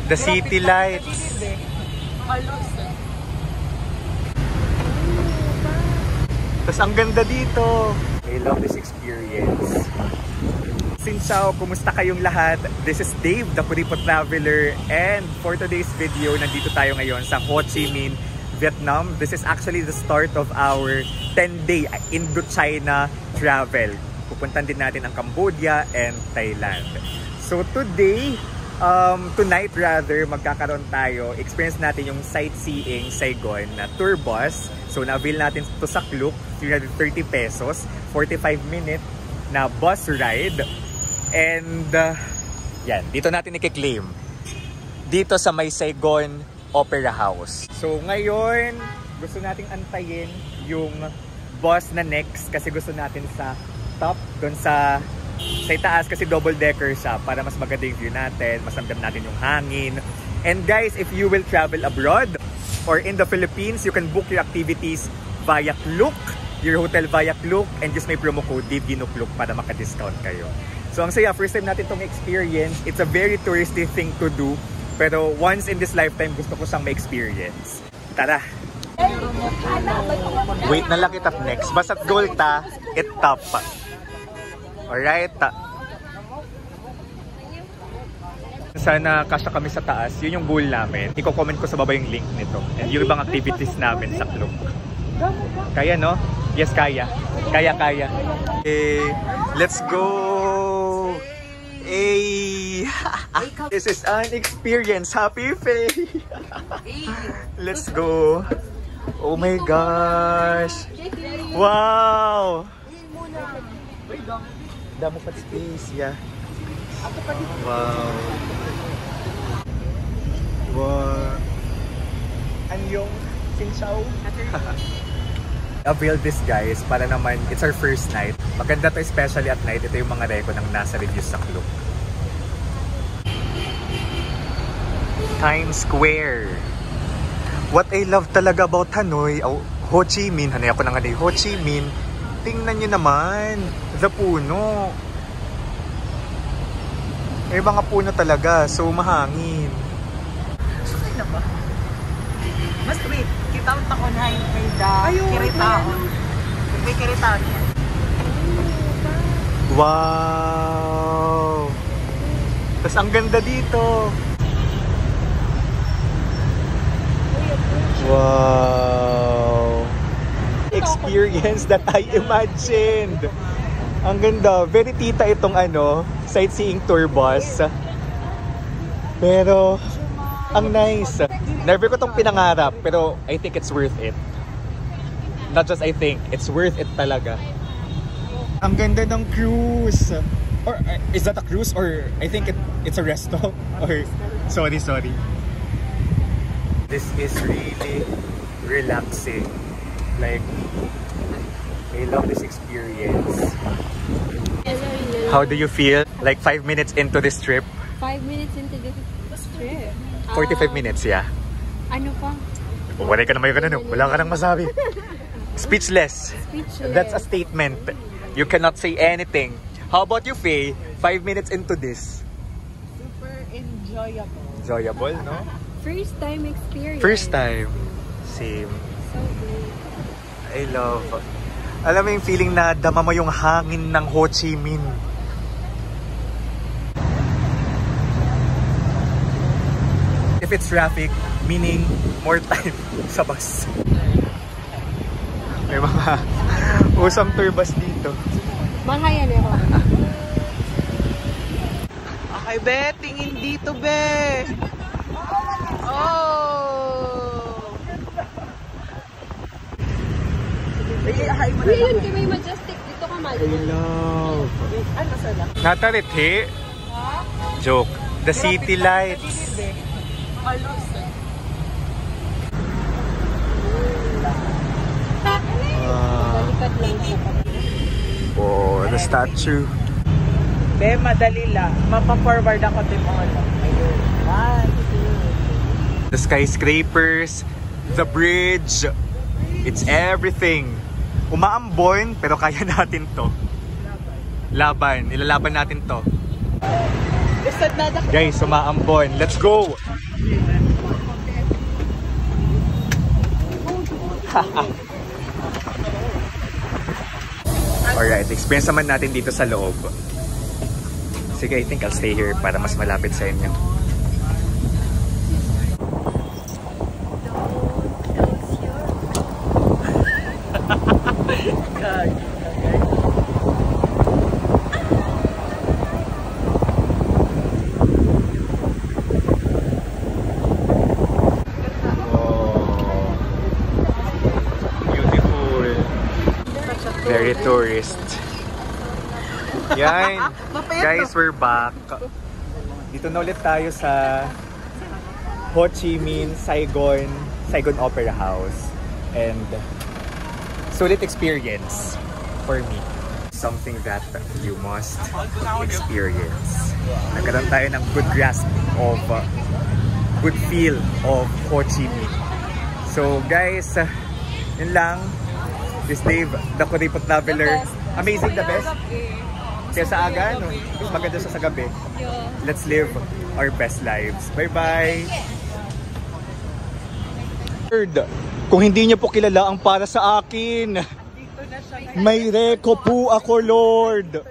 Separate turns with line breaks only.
The city lights. Tapos ang ganda dito. I love this experience. Xin chào, kumusta kayong lahat? This is Dave, the Puripo Traveler, and for today's video, nandito tayo ngayon sa Ho Chi Minh, Vietnam. This is actually the start of our 10-day Indo-China travel. Pupuntan din natin ang Cambodia and Thailand. So today, tonight rather, magkakaroon tayo, experience natin yung sightseeing Saigon na tour bus. So na-avail natin to sa Klook, 330 pesos, 45-minute na bus ride. And yan, dito natin i-claim. Dito sa may Saigon Opera House. So ngayon, gusto nating antayin yung bus na next kasi gusto natin sa top, doon sa itaas kasi double decker siya para mas maganda yung view natin, mas ramdam natin yung hangin. And guys, if you will travel abroad or in the Philippines, you can book your activities via Klook, your hotel via Klook, and use my promo code DAVEGINOKLOOK para maka-discount kayo. So ang saya, first time natin itong experience. It's a very touristy thing to do, pero once in this lifetime gusto ko siyang ma-experience. Tara! Wait na lang itap next. Basta't goal ta, it top. Alright? Sana kasya kami sa taas. Yun yung goal namin. Iko-comment ko sa baba yung link nito. And yung ibang activities namin sa Klook. Kaya no? Yes, kaya. Kaya. Okay, let's go! Hey! This is an experience. Happy Faye! Let's go! Oh my gosh! Wow! Damo pa space, yeah. Wow! Wow! Anyong Xin chào! Avail this guys para naman it's our first night. Maganda to especially at night. Ito yung mga reko ng nasa reviews sa Klook. Times Square. What I love talaga about Hanoi, Ho Chi Minh, Hanoi ako ng Hanoi, Ho Chi Minh, tingnan nyo naman, the puno. May mga puno talaga, so mahangin.
Saan na ba? Mas wait, kita ang takunay may da kiritaon. May kiritaon yan.
Wow! Tapos ang ganda dito. Wow! Experience that I imagined. Ang ganda. Very tita itong sightseeing tour bus. Pero ang nice. Never ko itong pinangarap, pero I think it's worth it. Not just I think, it's worth it talaga. Ang ganda ng cruise. Or is that a cruise or I think it's a resto? Or sorry. This is really relaxing. Like I love this experience. How do you feel? Like 5 minutes into this trip?
5 minutes into this trip.
45 minutes, yeah.
Ano pa?
Wala ka naman yung ganun. Wala ka nang masabi. Speechless. That's a statement. You cannot say anything. How about you, Faye? 5 minutes into this.
Super enjoyable.
Enjoyable, no?
First time experience.
First time. Same.
So good.
I love. Alam mo yung feeling na dama mo yung hangin ng Ho Chi Minh. If it's traffic, meaning more time sa bus. May mga usang tour bus dito.
Mga yan eh.
Okay, be. Tingin dito, be. Oh!
Uy, yun kay may majestic. Dito ka mal.
I love.
Ano sala?
Natarithi? Joke. The city lights. Oh, the statue.
Be, madali lang. Mapa-forward ako din mo. Ayun. 1, 2.
The skyscrapers, the bridge, it's everything. Umaambon, pero kaya natin to. Laban, ilalaban natin to. Guys, umaambon. Let's go! Alright, experience naman natin dito sa loob. Sige, I think I'll stay here para mas malapit sa inyo. Very tourist. Yan. Guys, we're back. Dito na ulit tayo sa Ho Chi Minh, Saigon Opera House. And sulit experience for me. Something that you must experience. Nagkaroon tayo ng good grasp of, good feel of Ho Chi Minh. So guys, yun lang. This Dave, the Kuripot Traveler. Amazing, the best. Kaya sa aga, no? Maganda siya sa gabi. Let's live our best lives. Bye-bye! Kung hindi niyo po kilala ang para sa akin, may reko po ako, Lord.